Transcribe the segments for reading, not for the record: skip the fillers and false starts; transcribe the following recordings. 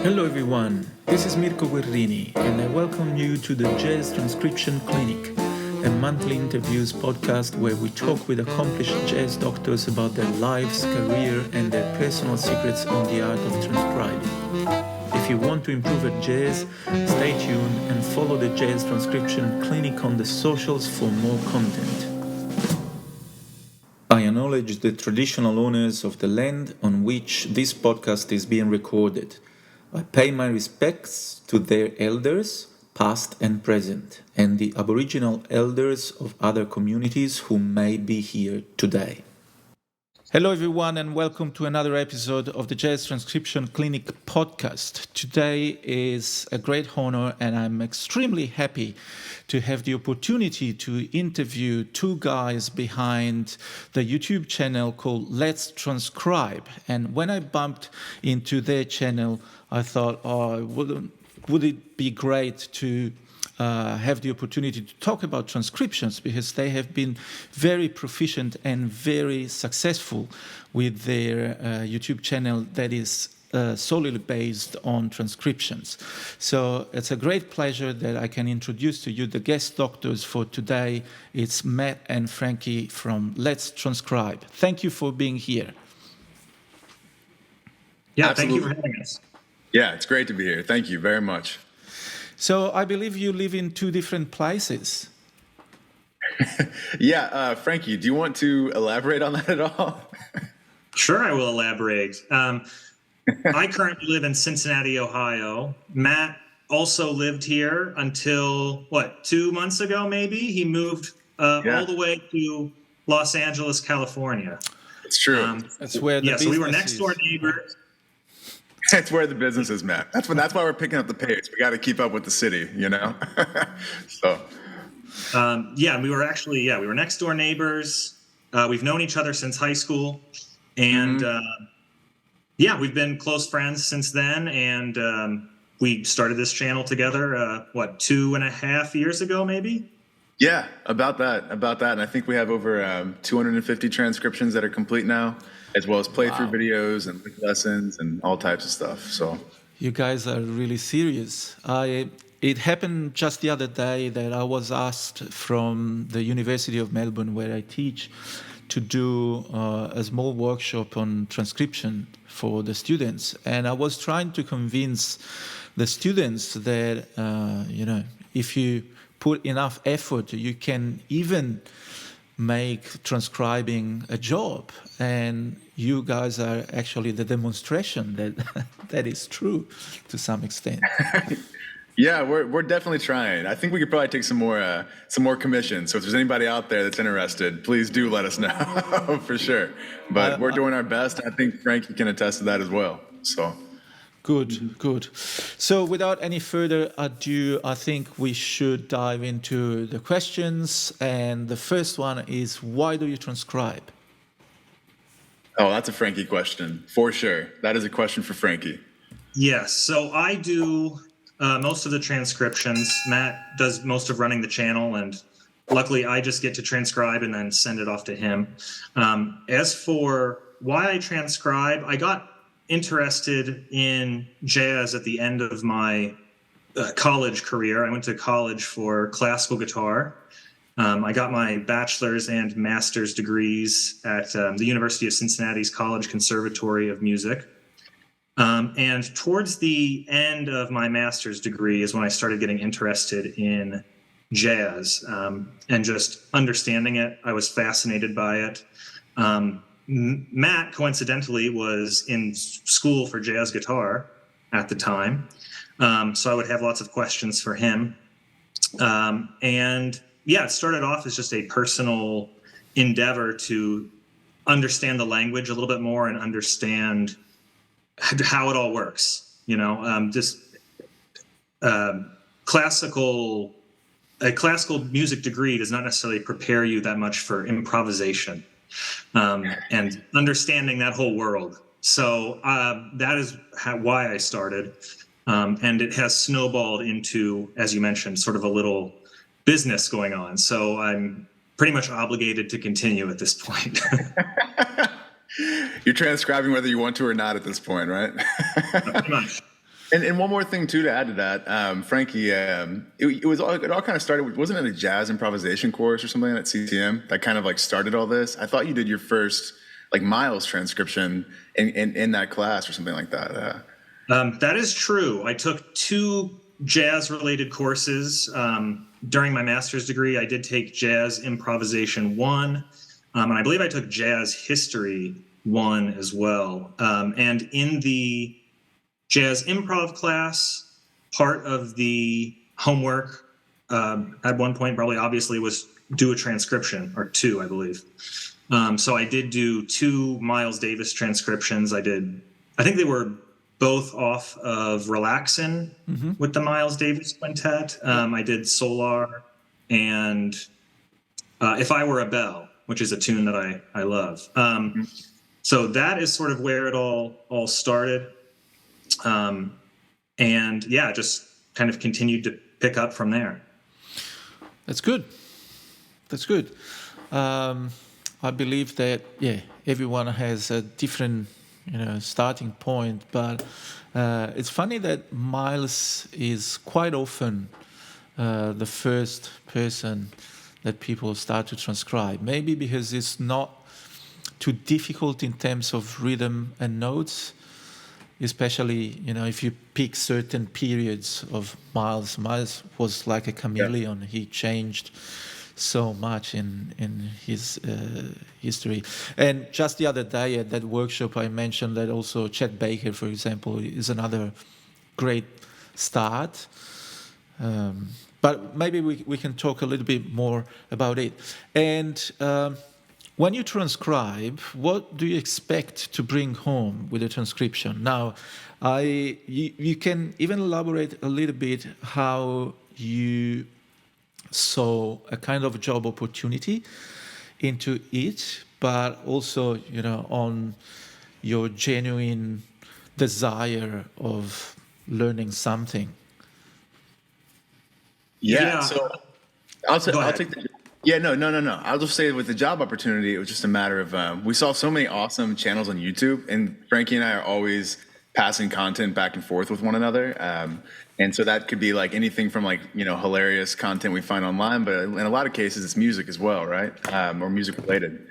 Hello everyone, this is Mirko Guerrini and I welcome you to the Jazz Transcription Clinic, a monthly interviews podcast where we talk with accomplished jazz doctors about their lives, career and their personal secrets on the art of transcribing. If you want to improve at jazz, stay tuned and follow the Jazz Transcription Clinic on the socials for more content. I acknowledge the traditional owners of the land on which this podcast is being recorded. I pay my respects to their elders, past and present, and the Aboriginal elders of other communities who may be here today. Hello everyone and welcome to another episode of the Jazz Transcription Clinic Podcast. Today is a great honor and I'm extremely happy to have the opportunity to interview two guys behind the YouTube channel called Let's Transcribe. And when I bumped into their channel, I thought, would it be great to have the opportunity to talk about transcriptions, because they have been very proficient and very successful with their YouTube channel that is solely based on transcriptions. So it's a great pleasure that I can introduce to you the guest doctors for today. It's Matt and Frankie from Let's Transcribe. Thank you for being here. Yeah, Absolutely. Thank you for having us. Yeah, it's great to be here. Thank you very much. So I believe you live in two different places. Yeah, Frankie, do you want to elaborate on that at all? Sure, I will elaborate. I currently live in Cincinnati, Ohio. Matt also lived here until, 2 months ago, maybe? He moved all the way to Los Angeles, California. It's true. That's where the so we were business next door neighbors. That's where the business is, Matt. That's why we're picking up the pace. We got to keep up with the city, you know? So. We were next door neighbors. We've known each other since high school. And we've been close friends since then. And we started this channel together, 2.5 years ago, maybe? Yeah, about that. And I think we have over 250 transcriptions that are complete now, as well as playthrough videos and lessons and all types of stuff. So you guys are really serious. It happened just the other day that I was asked from the University of Melbourne, where I teach, to do a small workshop on transcription for the students. And I was trying to convince the students that, if you put enough effort, you can even make transcribing a job. And you guys are actually the demonstration that that is true to some extent. yeah, we're definitely trying. I think we could probably take some more commissions. So if there's anybody out there that's interested, please do let us know for sure. But we're doing our best. I think Frankie can attest to that as well. So. Good. So without any further ado, I think we should dive into the questions. And the first one is, why do you transcribe? Oh, that's a Frankie question, for sure. That is a question for Frankie. Yes. So I do most of the transcriptions. Matt does most of running the channel. And luckily, I just get to transcribe and then send it off to him. As for why I transcribe, I got interested in jazz at the end of my college career. I went to college for classical guitar. I got my bachelor's and master's degrees at the University of Cincinnati's College Conservatory of Music. And towards the end of my master's degree is when I started getting interested in jazz and just understanding it. I was fascinated by it. Matt, coincidentally, was in school for jazz guitar at the time. So I would have lots of questions for him. It started off as just a personal endeavor to understand the language a little bit more and understand how it all works. A classical music degree does not necessarily prepare you that much for improvisation. And understanding that whole world. So that is why I started. And it has snowballed into, as you mentioned, sort of a little business going on. So I'm pretty much obligated to continue at this point. You're transcribing whether you want to or not at this point, right? Pretty much. And one more thing too to add to that, Frankie, it all kind of started. Wasn't it a jazz improvisation course or something at CCM that kind of like started all this? I thought you did your first like Miles transcription in that class or something like that. That is true. I took 2 jazz-related courses during my master's degree. I did take Jazz Improvisation 1, and I believe I took Jazz History 1 as well. And in the Jazz Improv class, part of the homework at one point, probably obviously, was do a transcription, or 2, I believe. So I did do 2 Miles Davis transcriptions. I think they were both off of Relaxin' with the Miles Davis Quintet. I did Solar and If I Were a Bell, which is a tune that I love. So that is sort of where it all started. And yeah, just kind of continued to pick up from there. That's good. I believe that, everyone has a different, starting point, but it's funny that Miles is quite often the first person that people start to transcribe. Maybe because it's not too difficult in terms of rhythm and notes, especially, if you pick certain periods of Miles. Miles was like a chameleon. Yeah. He changed so much in his history. And just the other day at that workshop, I mentioned that also Chet Baker, for example, is another great start. But maybe we can talk a little bit more about it. And when you transcribe, what do you expect to bring home with a transcription? Now, you can even elaborate a little bit how you saw a kind of job opportunity into it, but also, on your genuine desire of learning something. Yeah. So I'll take the. Yeah, no. I'll just say with the job opportunity, it was just a matter of we saw so many awesome channels on YouTube, and Frankie and I are always passing content back and forth with one another. And so that could be like anything from like, hilarious content we find online, but in a lot of cases it's music as well, right? Or music related.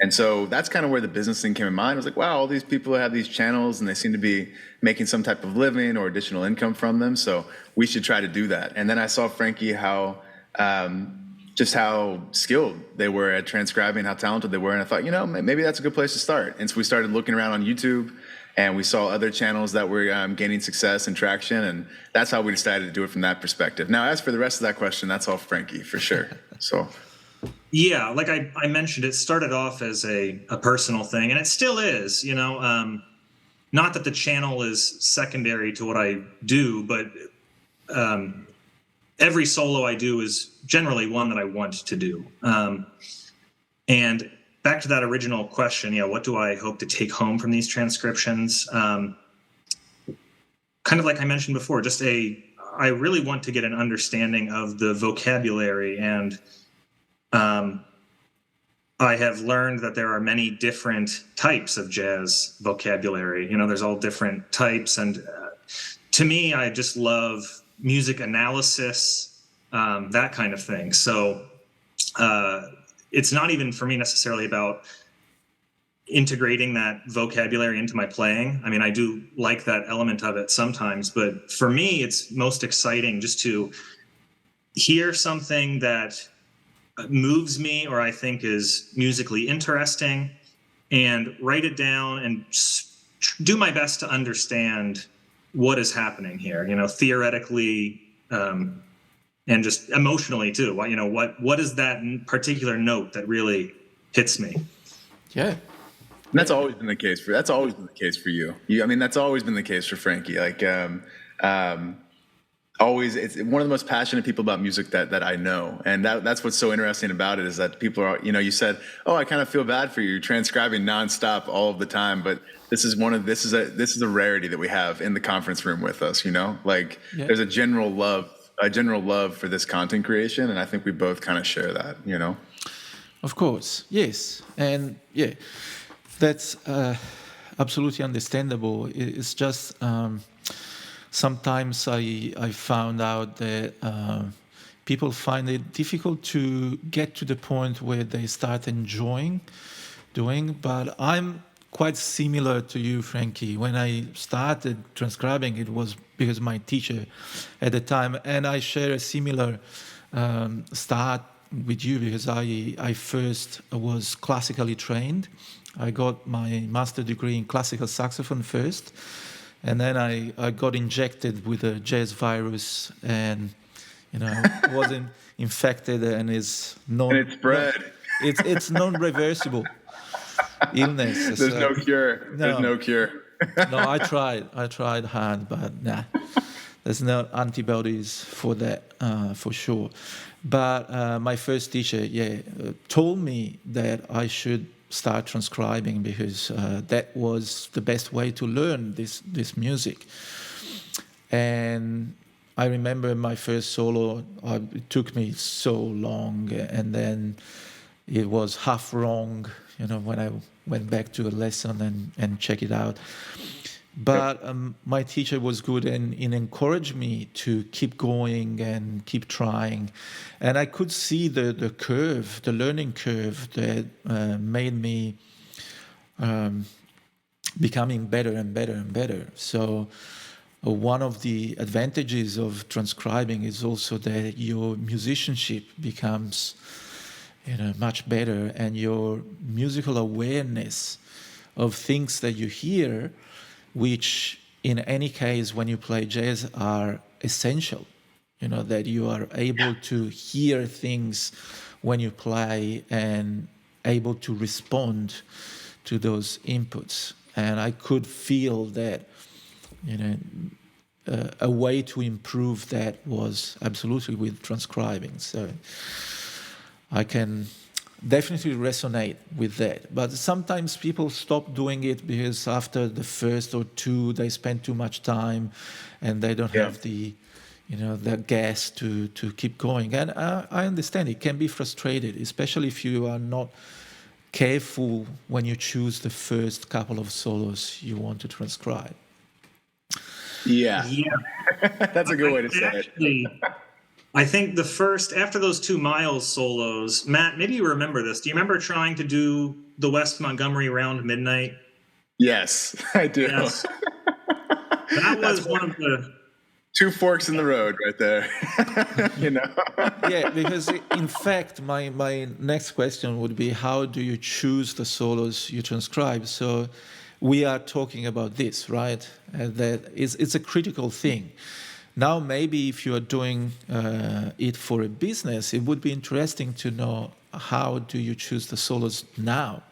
And so that's kind of where the business thing came in mind. I was like, wow, all these people have these channels and they seem to be making some type of living or additional income from them. So we should try to do that. And then I saw Frankie just how skilled they were at transcribing, how talented they were. And I thought, maybe that's a good place to start. And so we started looking around on YouTube, and we saw other channels that were gaining success and traction. And that's how we decided to do it from that perspective. Now, as for the rest of that question, that's all Frankie for sure. So. Yeah, like I mentioned, it started off as a personal thing, and it still is, not that the channel is secondary to what I do, but every solo I do is generally one that I want to do. And back to that original question, what do I hope to take home from these transcriptions? Kind of like I mentioned before, I really want to get an understanding of the vocabulary, and I have learned that there are many different types of jazz vocabulary. There's all different types. And to me, I just love music analysis, that kind of thing. So it's not even for me necessarily about integrating that vocabulary into my playing. I mean, I do like that element of it sometimes, but for me, it's most exciting just to hear something that moves me or I think is musically interesting and write it down and do my best to understand what is happening here, theoretically, and just emotionally too. What is that particular note that really hits me? Yeah. And that's always been the case for you. That's always been the case for Frankie. Always, it's one of the most passionate people about music that I know, and that's what's so interesting about it is that people are, you said, oh, I kind of feel bad for you. You're transcribing nonstop all of the time, but this is a rarity that we have in the conference room with us. There's a general love for this content creation, and I think we both kind of share that. Of course, yes, and yeah, that's absolutely understandable. It's just. sometimes I found out that people find it difficult to get to the point where they start enjoying doing. But I'm quite similar to you, Frankie. When I started transcribing, it was because my teacher at the time, and I share a similar start with you because I first was classically trained. I got my master's degree in classical saxophone first, and then I got injected with a jazz virus, and wasn't infected, and is non. And it spread. It's non-reversible illness. There's no cure. There's no cure. No, I tried hard, but nah. There's no antibodies for that, for sure. But my first teacher, told me that I should start transcribing because that was the best way to learn this music. And I remember my first solo, it took me so long, and then it was half wrong, when I went back to a lesson and check it out. But my teacher was good and encouraged me to keep going and keep trying. And I could see the curve, the learning curve that made me becoming better and better and better. So one of the advantages of transcribing is also that your musicianship becomes much better, and your musical awareness of things that you hear, which in any case when you play jazz are essential, that you are able to hear things when you play and able to respond to those inputs. And I could feel that a way to improve that was absolutely with transcribing. So I can definitely resonate with that. But sometimes people stop doing it because after the first or two, they spend too much time and they don't have the gas to keep going. And I understand it can be frustrated, especially if you are not careful when you choose the first couple of solos you want to transcribe. Yeah. That's a good way to say it. I think after those 2 miles solos, Matt, maybe you remember this. Do you remember trying to do the West Montgomery Round Midnight? Yes, I do. Yes. That was one of the 2 forks in the road right there. Yeah, because in fact, my next question would be, how do you choose the solos you transcribe? So we are talking about this, right? That it's a critical thing. Now, maybe if you are doing it for a business, it would be interesting to know, how do you choose the solos now?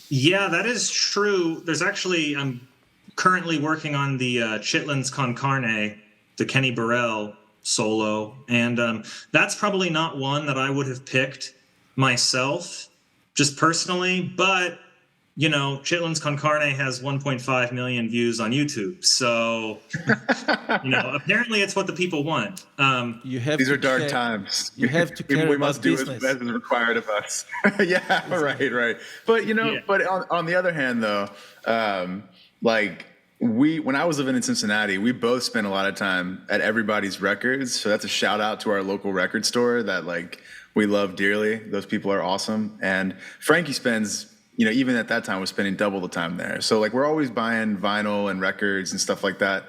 Yeah, that is true. There's actually, I'm currently working on the Chitlins con Carne, the Kenny Burrell solo. And that's probably not one that I would have picked myself, just personally. But Chitlins con Carne has 1.5 million views on YouTube. So, apparently it's what the people want. These are dark times. You have to care we about must do business. as is required of us. Right. But, but on the other hand, though, when I was living in Cincinnati, we both spent a lot of time at Everybody's Records. So that's a shout out to our local record store that we love dearly. Those people are awesome. And Frankie spends, even at that time, was spending double the time there. So we're always buying vinyl and records and stuff like that.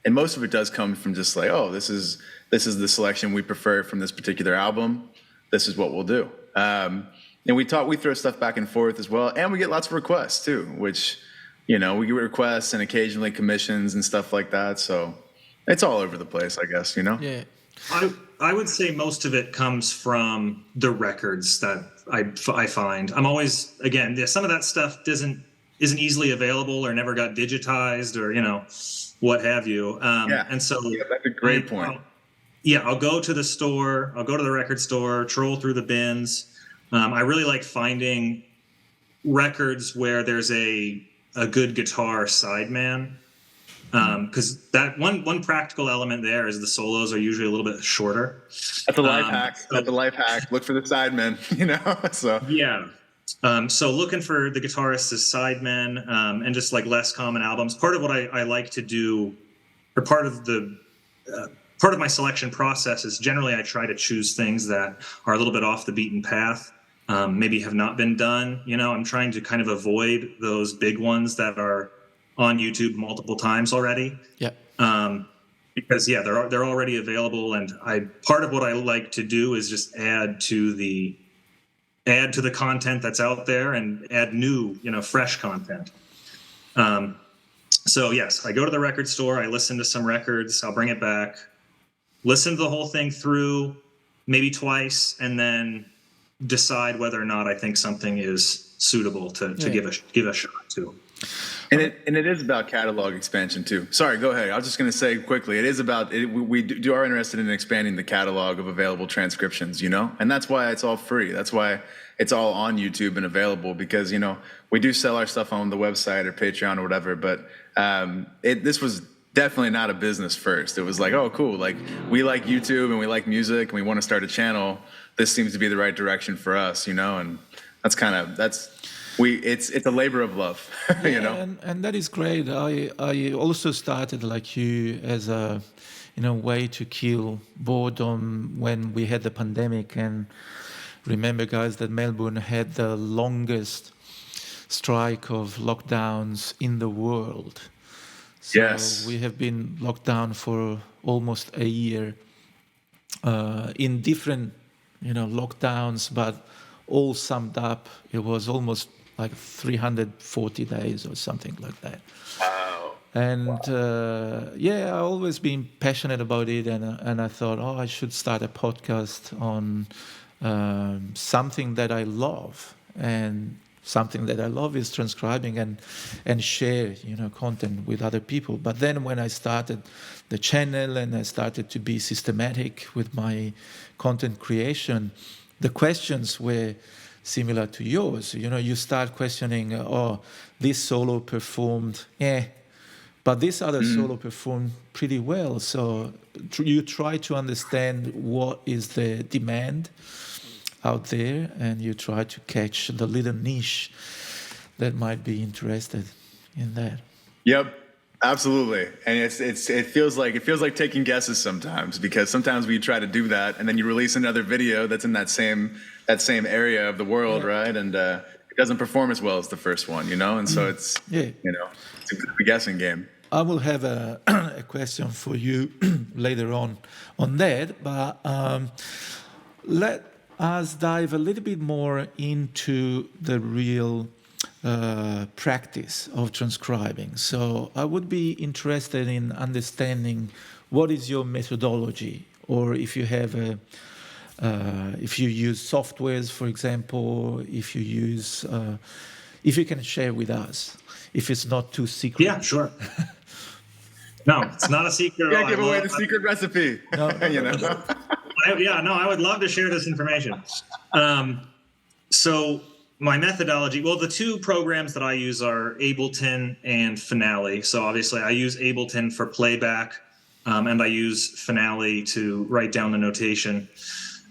And most of it does come from just this is the selection we prefer from this particular album. This is what we'll do. And we throw stuff back and forth as well. And we get lots of requests too, which, we get requests and occasionally commissions and stuff like that. So it's all over the place, I guess, Yeah. I would say most of it comes from the records that I find. I'm always, again, some of that stuff isn't easily available or never got digitized or, what have you. And so that's a great point. I'll go to the store, I'll go to the record store, troll through the bins. I really like finding records where there's a good guitar sideman. Because that one practical element there is the solos are usually a little bit shorter. That's a life hack. That's a life hack. Look for the sidemen, So yeah. So looking for the guitarists as sidemen, and just like less common albums. Part of what I like to do, or part of my selection process is generally I try to choose things that are a little bit off the beaten path, maybe have not been done. I'm trying to kind of avoid those big ones that are on YouTube multiple times already. Yeah. Because they're already available, and part of what I like to do is just add to the content that's out there and add new, fresh content. So yes, I go to the record store, I listen to some records, I'll bring it back, listen to the whole thing through, maybe twice, and then decide whether or not I think something is suitable to give a shot to. And it is about catalog expansion too. Sorry, go ahead. I was just going to say quickly, it is about we are interested in expanding the catalog of available transcriptions, and that's why it's all free. That's why it's all on YouTube and available, because we do sell our stuff on the website or Patreon or whatever. But this was definitely not a business first. It was like, oh, cool. Like, we like YouTube and we like music and we want to start a channel. This seems to be the right direction for us, and it's a labor of love, and that is great. I also started like you as a way to kill boredom when we had the pandemic. And remember, guys, that Melbourne had the longest strike of lockdowns in the world. So yes, we have been locked down for almost a year in different lockdowns, but all summed up, it was almost like 340 days or something like that. Wow. And I've always been passionate about it, and I thought, I should start a podcast on something that I love, and something that I love is transcribing and share content with other people. But then when I started the channel and I started to be systematic with my content creation, the questions were similar to yours. You start questioning, this solo performed, but this other solo performed pretty well. So you try to understand what is the demand out there, and you try to catch the little niche that might be interested in that. Yep. Absolutely. And it feels like taking guesses sometimes, because sometimes we try to do that and then you release another video that's in that same area of the world, right? And it doesn't perform as well as the first one, and so it's it's a guessing game. I will have a question for you later on that, but let us dive a little bit more into the real practice of transcribing. So I would be interested in understanding what is your methodology, or if you have if you use softwares, for example, if you can share with us, if it's not too secret. Yeah, sure. No, it's not a secret. Can't give away the secret recipe. No. I would love to share this information. So my methodology, the two programs that I use are Ableton and Finale. So obviously I use Ableton for playback, and I use Finale to write down the notation.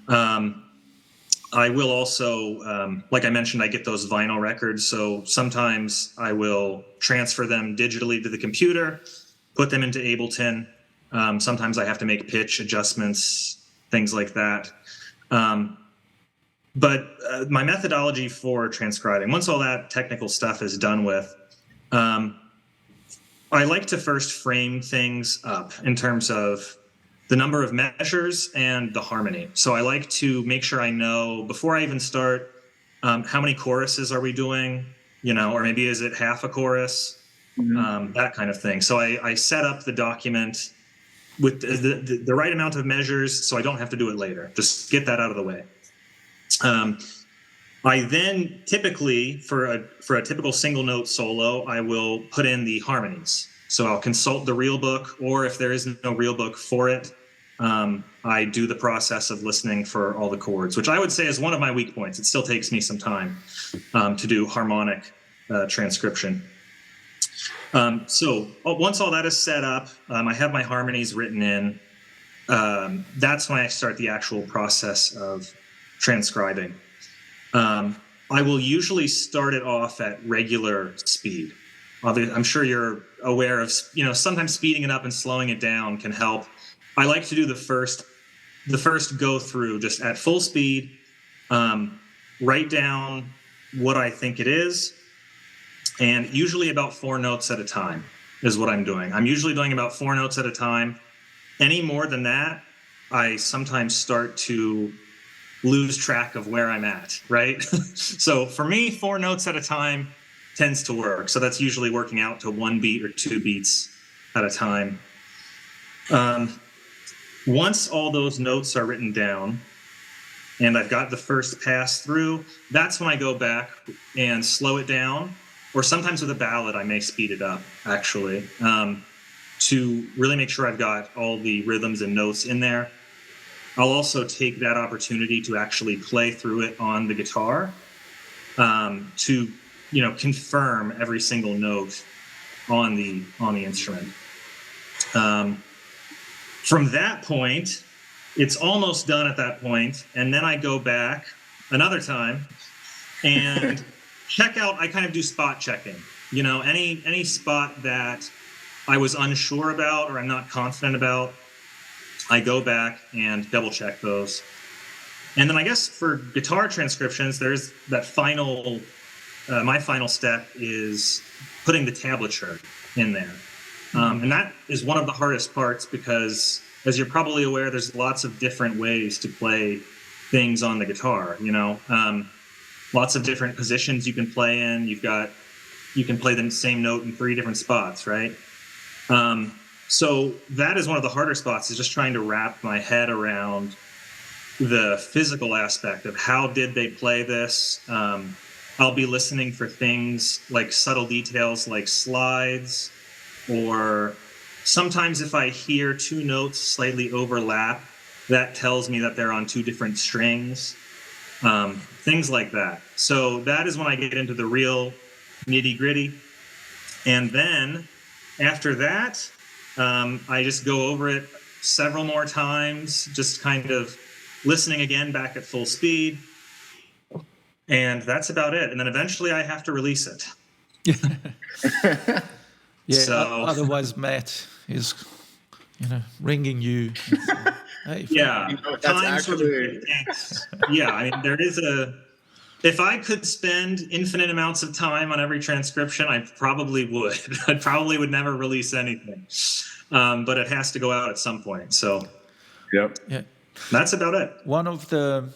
I will also, like I mentioned, I get those vinyl records. So sometimes I will transfer them digitally to the computer, put them into Ableton. Sometimes I have to make pitch adjustments, things like that. But my methodology for transcribing, once all that technical stuff is done with, I like to first frame things up in terms of the number of measures and the harmony. So I like to make sure I know, before I even start, how many choruses are we doing, or maybe is it half a chorus, that kind of thing. So I set up the document with the right amount of measures, so I don't have to do it later. Just get that out of the way. I then typically, for a typical single note solo, I will put in the harmonies. So I'll consult the real book, or if there is no real book for it, I do the process of listening for all the chords, which I would say is one of my weak points. It still takes me some time to do harmonic transcription. So once all that is set up, I have my harmonies written in. That's when I start the actual process of transcribing. I will usually start it off at regular speed. I'm sure you're aware of, sometimes speeding it up and slowing it down can help. I like to do the first go through just at full speed, write down what I think it is, and usually about 4 notes at a time is what I'm doing. I'm usually doing about 4 notes at a time. Any more than that, I sometimes start to lose track of where I'm at, right? So for me, 4 notes at a time tends to work. So that's usually working out to 1 beat or 2 beats at a time. Once all those notes are written down and I've got the first pass through, that's when I go back and slow it down. Or sometimes with a ballad, I may speed it up, actually, to really make sure I've got all the rhythms and notes in there. I'll also take that opportunity to actually play through it on the guitar to, confirm every single note on the instrument. From that point, it's almost done at that point, and then I go back another time and check out. I kind of do spot checking. Any spot that I was unsure about or I'm not confident about, I go back and double check those. And then I guess for guitar transcriptions, there's that final, my final step is putting the tablature in there. And that is one of the hardest parts because, as you're probably aware, there's lots of different ways to play things on the guitar, lots of different positions you can play in. You can play the same note in 3 different spots, right? So that is one of the harder spots, is just trying to wrap my head around the physical aspect of how did they play this. I'll be listening for things like subtle details like slides, or sometimes if I hear 2 notes slightly overlap, that tells me that they're on 2 different strings, things like that. So that is when I get into the real nitty gritty. And then after that, I just go over it several more times, just kind of listening again back at full speed. And that's about it. And then eventually I have to release it. Yeah, So, otherwise Matt is, ringing you. Hey, yeah. That's actually... Yeah, I mean, there is if I could spend infinite amounts of time on every transcription, I probably would. I probably would never release anything. But it has to go out at some point. So, Yep. Yeah. That's about it. One of the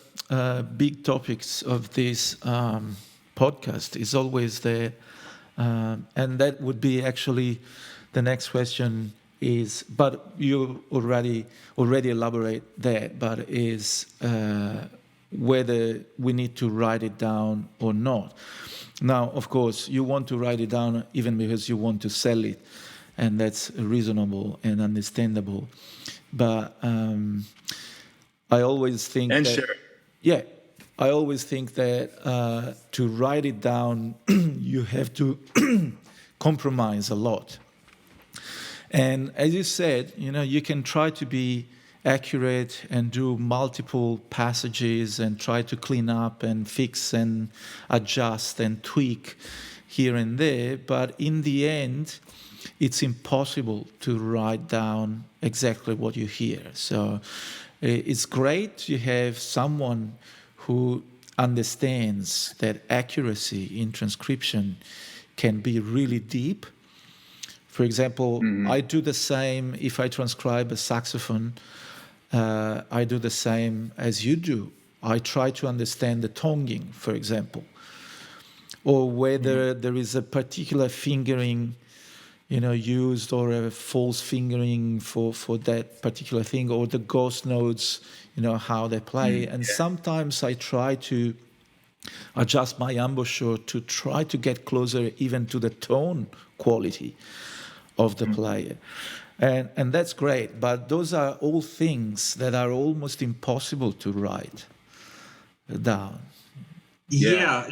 big topics of this podcast is always the, and that would be actually the next question is, but you already elaborate that, but is whether we need to write it down or not. Now, of course, you want to write it down even because you want to sell it, and that's reasonable and understandable. But I always think I always think that to write it down, you have to compromise a lot. And as you said, you can try to be accurate and do multiple passages and try to clean up and fix and adjust and tweak here and there. But in the end, it's impossible to write down exactly what you hear. So it's great to have someone who understands that accuracy in transcription can be really deep. For example, I do the same if I transcribe a saxophone. I do the same as you do. I try to understand the tonguing, for example, or whether there is a particular fingering used, or a false fingering for that particular thing, or the ghost notes, how they play. And sometimes I try to adjust my embouchure to try to get closer even to the tone quality of the player. And that's great. But those are all things that are almost impossible to write down. Yeah.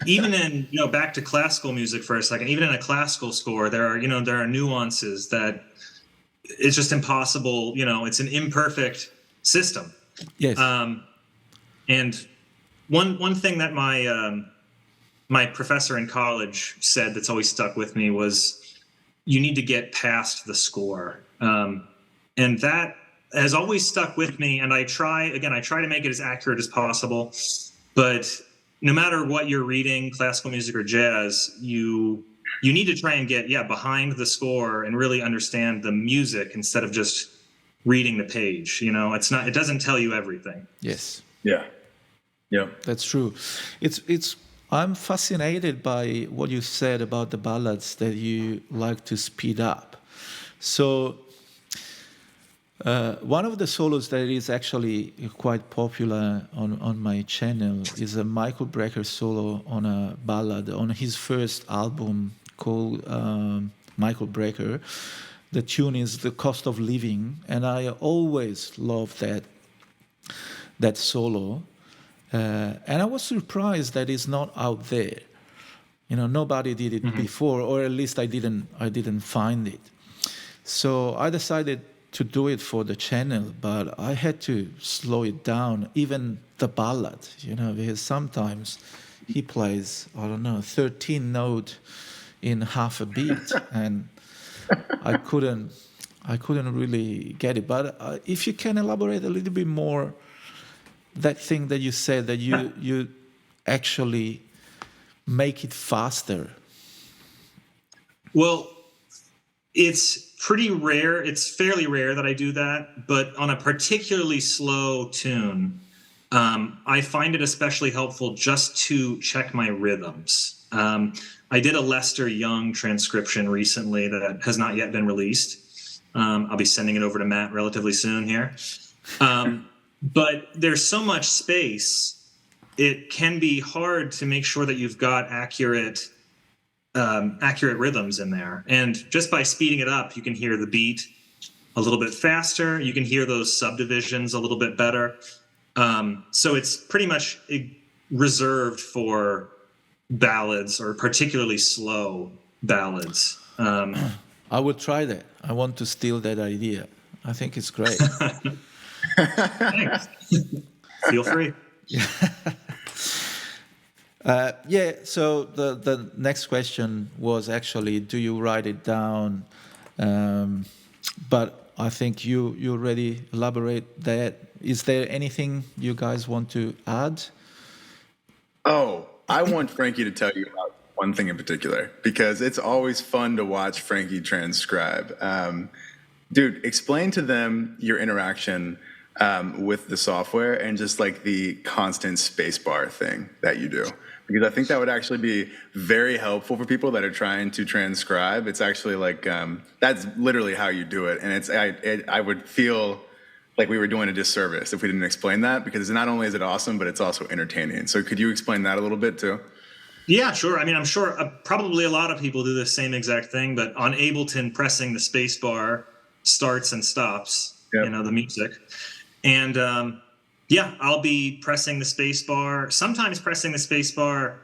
Even in, back to classical music for a second, even in a classical score, there are nuances that it's just impossible. It's an imperfect system. Yes. And one thing that my professor in college said that's always stuck with me was you need to get past the score. And that has always stuck with me. And I try to make it as accurate as possible. But no matter what you're reading, classical music or jazz, you need to try and get behind the score and really understand the music instead of just reading the page. It doesn't tell you everything. Yes. Yeah. Yeah. That's true. I'm fascinated by what you said about the ballads that you like to speed up. So one of the solos that is actually quite popular on my channel is a Michael Brecker solo on a ballad on his first album called Michael Brecker. The tune is The Cost of Living, and I always love that solo. And I was surprised that it's not out there. Nobody did it before, or at least I didn't find it. So I decided to do it for the channel, but I had to slow it down, even the ballad, because sometimes he plays, 13 note in half a beat, and I couldn't really get it. But if you can elaborate a little bit more, that thing that you said, that you actually make it faster. Well, it's pretty rare. It's fairly rare that I do that, but on a particularly slow tune, I find it especially helpful just to check my rhythms. I did a Lester Young transcription recently that has not yet been released. I'll be sending it over to Matt relatively soon here. But there's so much space, it can be hard to make sure that you've got accurate rhythms in there. And just by speeding it up, you can hear the beat a little bit faster. You can hear those subdivisions a little bit better. So it's pretty much reserved for ballads or particularly slow ballads. I would try that. I want to steal that idea. I think it's great. Thanks. Feel free. So the next question was actually, do you write it down? But I think you already elaborate that. Is there anything you guys want to add? Oh, I want Frankie to tell you about one thing in particular, because it's always fun to watch Frankie transcribe. Dude, explain to them your interaction with the software and just like the constant spacebar thing that you do, because I think that would actually be very helpful for people that are trying to transcribe. It's actually like that's literally how you do it, and I would feel like we were doing a disservice if we didn't explain that, because not only is it awesome, but it's also entertaining. So could you explain that a little bit too? Yeah, sure. I mean, I'm sure probably a lot of people do the same exact thing, but on Ableton, pressing the space bar starts and stops, the music. And I'll be pressing the space bar, sometimes pressing the space bar.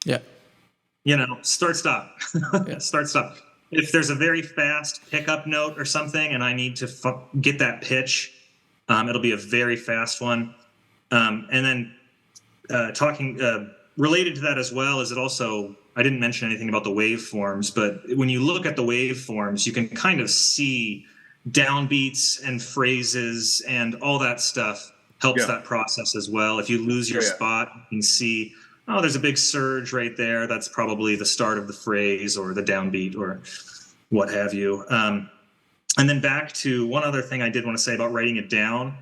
Yeah. Start, stop, start, stop. If there's a very fast pickup note or something and I need to get that pitch, it'll be a very fast one. And then talking related to that as well is it also, I didn't mention anything about the waveforms, but when you look at the waveforms, you can kind of see downbeats and phrases and all that stuff helps that process as well. If you lose your spot, you can see, there's a big surge right there. That's probably the start of the phrase or the downbeat or what have you. And then back to one other thing I did want to say about writing it down.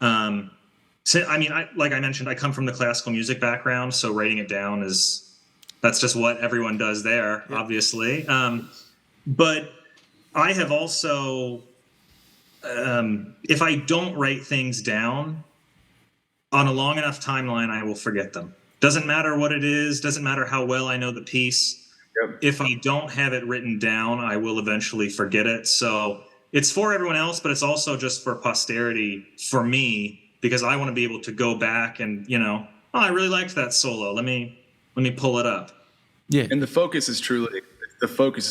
Like I mentioned, I come from the classical music background, so writing it down that's just what everyone does there, obviously. But I have also, if I don't write things down on a long enough timeline, I will forget them. Doesn't matter what it is, doesn't matter how well I know the piece. Yep. If I don't have it written down, I will eventually forget it. So it's for everyone else, but it's also just for posterity for me, because I want to be able to go back and, I really liked that solo. Let me pull it up. Yeah. And the focus is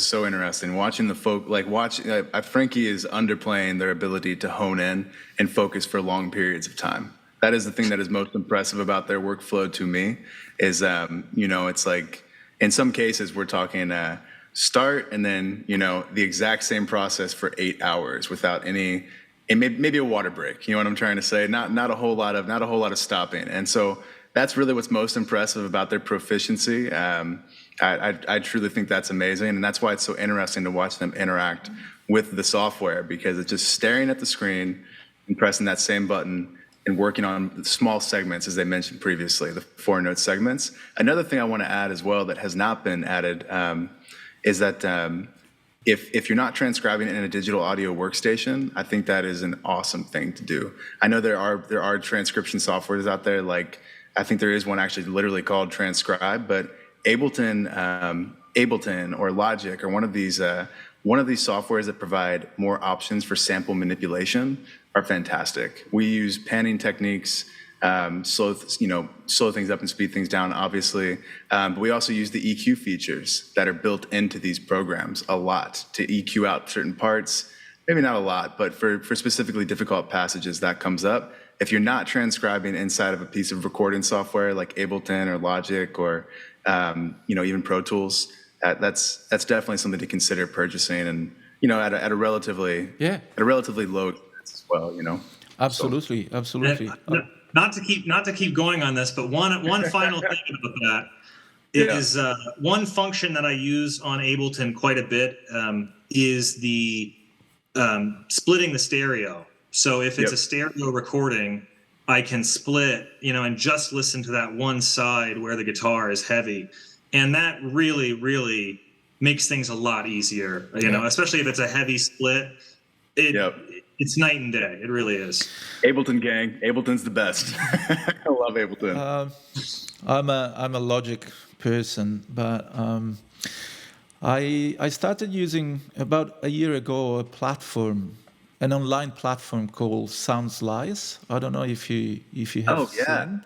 so interesting. Watching Frankie is underplaying their ability to hone in and focus for long periods of time. That is the thing that is most impressive about their workflow to me is, it's like in some cases we're talking start and then, the exact same process for 8 hours without any, and maybe a water break. You know what I'm trying to say? Not a whole lot of stopping. And so that's really what's most impressive about their proficiency. I truly think that's amazing. And that's why it's so interesting to watch them interact with the software, because it's just staring at the screen and pressing that same button and working on small segments, as they mentioned previously, the 4-note segments. Another thing I want to add as well that has not been added is that if you're not transcribing in a digital audio workstation, I think that is an awesome thing to do. I know there are transcription softwares out there, like I think there is one actually literally called Transcribe, but Ableton or Logic are one of these softwares that provide more options for sample manipulation are fantastic. We use panning techniques, slow things up and speed things down, obviously. But we also use the EQ features that are built into these programs a lot to EQ out certain parts. Maybe not a lot, but for specifically difficult passages, that comes up. If you're not transcribing inside of a piece of recording software like Ableton or Logic or even Pro Tools, that's definitely something to consider purchasing, and at a relatively low expense as well. Absolutely. Not to keep going on this, but one final thing about that is one function that I use on Ableton quite a bit is the splitting the stereo. So if it's a stereo recording, I can split, and just listen to that one side where the guitar is heavy. And that really, really makes things a lot easier, especially if it's a heavy split. It's night and day. It really is. Ableton gang. Ableton's the best. I love Ableton. I'm a Logic person, but I started using about a year ago an online platform called Soundslice. I don't know if you have seen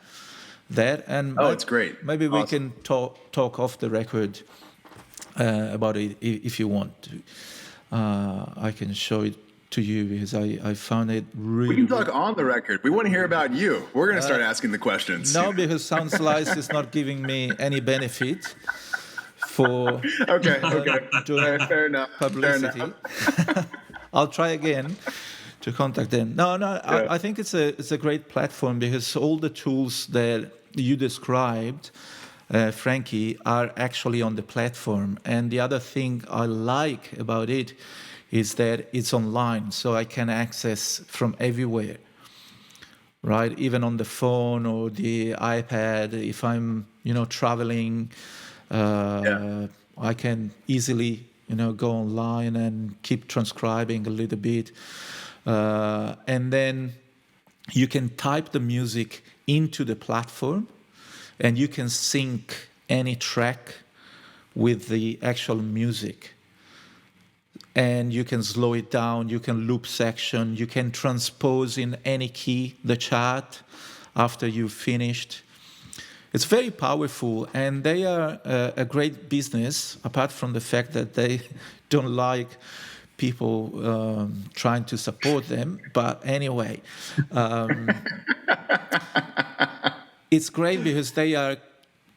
that. And it's great. Maybe we can talk off the record about it if you want to. I can show it to you because I found it really... We can talk on the record. We want to hear about you. We're going to start asking the questions. No, because Soundslice is not giving me any benefit for doing fair enough. publicity. Fair enough. I'll try again to contact them. I think it's a great platform because all the tools that you described, Frankie, are actually on the platform. And the other thing I like about it is that it's online, so I can access from everywhere, right? Even on the phone or the iPad. If I'm, traveling, I can easily go online and keep transcribing a little bit. And then you can type the music into the platform and you can sync any track with the actual music. And you can slow it down, you can loop section, you can transpose in any key the chart after you've finished. It's very powerful, and they are a great business, apart from the fact that they don't like people trying to support them. But anyway, it's great because they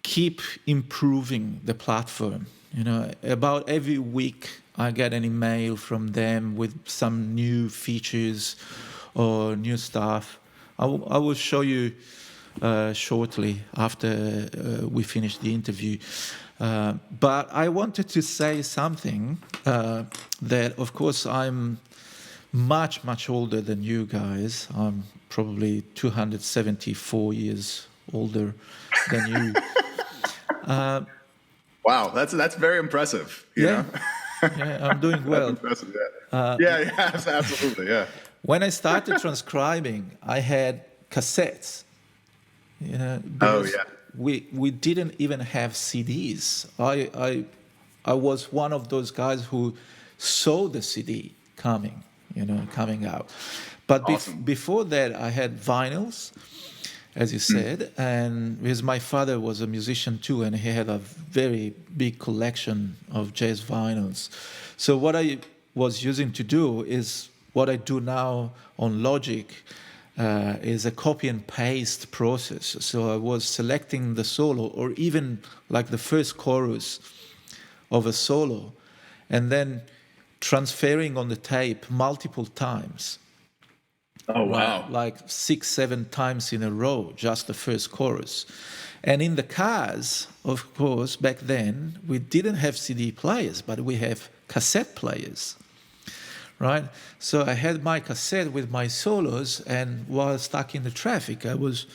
keep improving the platform. About every week I get an email from them with some new features or new stuff. I will show you shortly after we finish the interview. But I wanted to say something that, of course, I'm much, much older than you guys. I'm probably 274 years older than you. Wow, that's very impressive. You know? Yeah, I'm doing well. That's impressive, yeah. Absolutely, yeah. When I started transcribing, I had cassettes. We didn't even have CDs. I was one of those guys who saw the CD coming out. But awesome. Before that, I had vinyls, as you said, and because my father was a musician too, and he had a very big collection of jazz vinyls. So what I was using to do is what I do now on Logic, is a copy and paste process. So I was selecting the solo, or even like the first chorus of a solo, and then transferring on the tape multiple times. Oh, wow. Like 6-7 times in a row, just the first chorus. And in the cars, of course, back then, we didn't have CD players, but we have cassette players, right? So I had my cassette with my solos, and while stuck in the traffic, I was,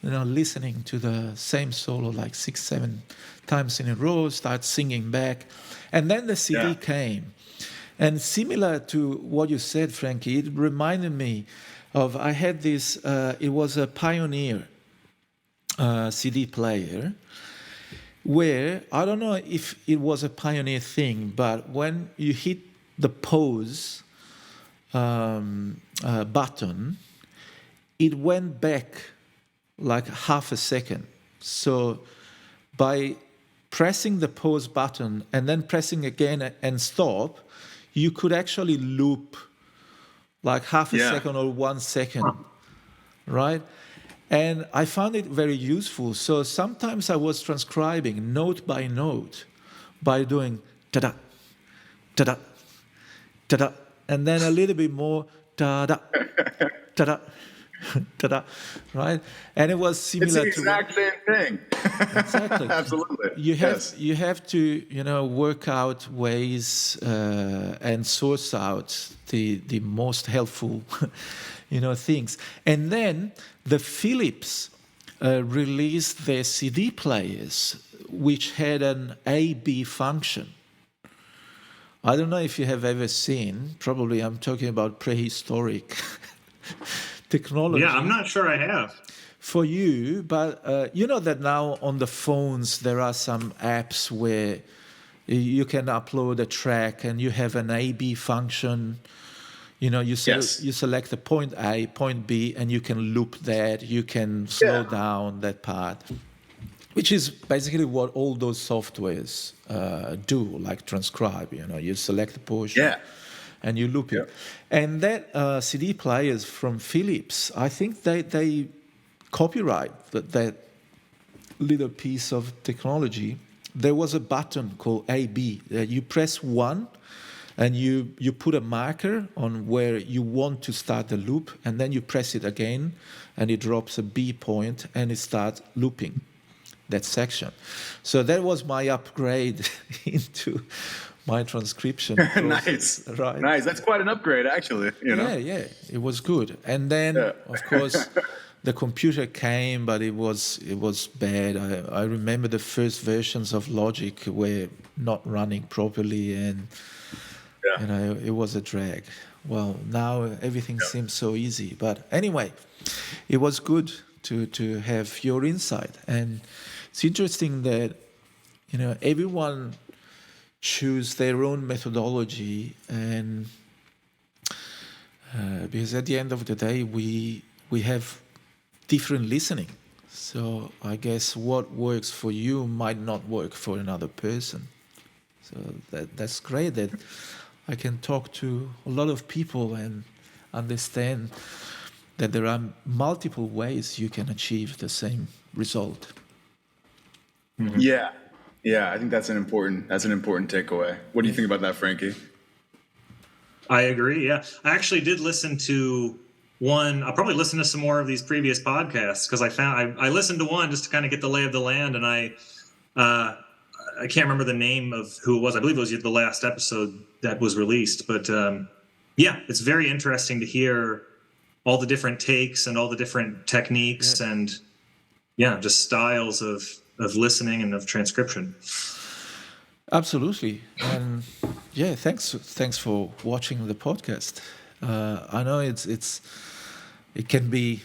listening to the same solo like 6-7 times in a row, start singing back. And then the CD came. And similar to what you said, Frankie, it reminded me of, I had this, it was a Pioneer CD player, where, I don't know if it was a Pioneer thing, but when you hit the pause button, it went back like half a second. So by pressing the pause button and then pressing again and stop, you could actually loop like half a second or 1 second, right? And I found it very useful. So sometimes I was transcribing note by note by doing ta-da, ta-da, ta-da, and then a little bit more ta-da, ta-da, ta-da, right? And it was similar to... It's the exact same thing. Exactly. Absolutely. You have to, work out ways and source out the most helpful, things. And then the Philips released their CD players, which had an A/B function. I don't know if you have ever seen, probably I'm talking about prehistoric technology. Yeah, I'm not sure I have. For you, but you know that now on the phones there are some apps where you can upload a track and you have an A/B function. You select the point A, point B, and you can loop that. You can slow down that part, which is basically what all those softwares do, like Transcribe. You select the portion and you loop it. And that CD players from Philips, I think they copyright that little piece of technology. There was a button called A/B. You press 1 and you put a marker on where you want to start the loop, and then you press it again and it drops a B point and it starts looping that section. So that was my upgrade into my transcription process. Nice. Right. Nice. That's quite an upgrade, actually. Yeah, it was good. And then, of course, the computer came, but it was bad. I remember the first versions of Logic were not running properly, and it was a drag. Well, now everything seems so easy. But anyway, it was good to have your insight. And it's interesting that everyone choose their own methodology, and because at the end of the day we have different listening. So I guess what works for you might not work for another person. So that's great that I can talk to a lot of people and understand that there are multiple ways you can achieve the same result. Mm-hmm. Yeah, I think that's an important takeaway. What do you think about that, Frankie? I agree. Yeah, I actually did listen to one. I'll probably listen to some more of these previous podcasts, because I listened to one just to kind of get the lay of the land, and I can't remember the name of who it was. I believe it was the last episode that was released. But it's very interesting to hear all the different takes and all the different techniques and just styles of listening and of transcription. Absolutely. And thanks for watching the podcast. I know it can be,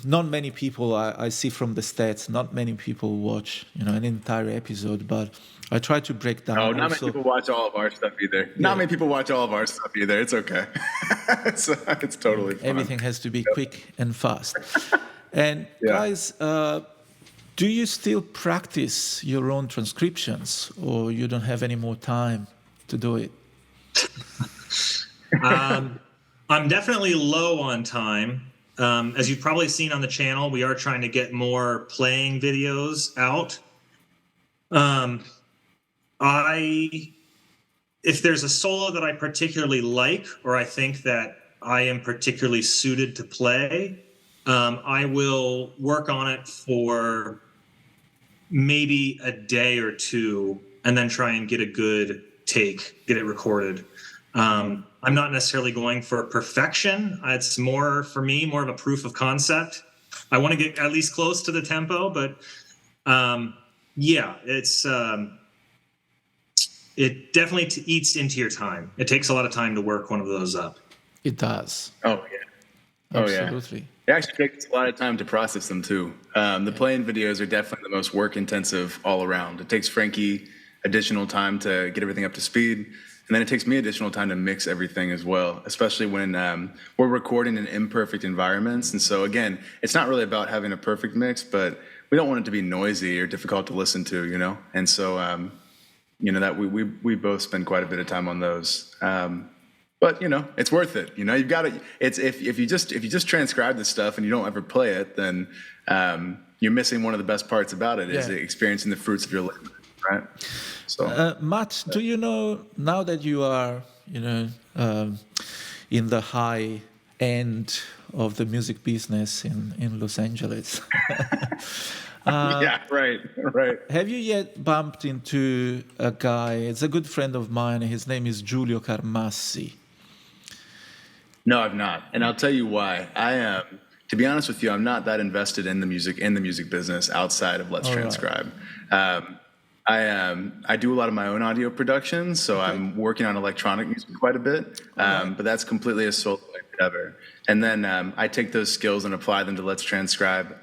not many people, I see from the stats, not many people watch, an entire episode, but I try to break down. No, not many people watch all of our stuff either. Not many people watch all of our stuff either. It's okay. It's totally fine. Everything has to be quick and fast. And guys, do you still practice your own transcriptions, or you don't have any more time to do it? I'm definitely low on time. As you've probably seen on the channel, we are trying to get more playing videos out. If there's a solo that I particularly like, or I think that I am particularly suited to play, I will work on it for maybe a day or two and then try and get a good take, get it recorded. I'm not necessarily going for perfection. It's more, for me, more of a proof of concept. I want to get at least close to the tempo, but it definitely eats into your time. It takes a lot of time to work one of those up. It does. Oh, yeah. Absolutely. It actually takes a lot of time to process them, too. The playing videos are definitely the most work-intensive all around. It takes Frankie additional time to get everything up to speed, and then it takes me additional time to mix everything as well, especially when we're recording in imperfect environments. And so, again, it's not really about having a perfect mix, but we don't want it to be noisy or difficult to listen to, you know? And so, that we both spend quite a bit of time on those. But it's worth it. You've got to. It's if you just transcribe this stuff and you don't ever play it, then you're missing one of the best parts about it is experiencing the fruits of your labor, right? So, Matt, do you know now that you are in the high end of the music business in Los Angeles? yeah, right. Have you yet bumped into a guy? It's a good friend of mine. His name is Giulio Carmassi. No, I've not, and I'll tell you why. To be honest with you, I'm not that invested in the music business outside of Let's Transcribe. I do a lot of my own audio production, so I'm working on electronic music quite a bit, but that's completely a solo endeavor. And then I take those skills and apply them to Let's Transcribe,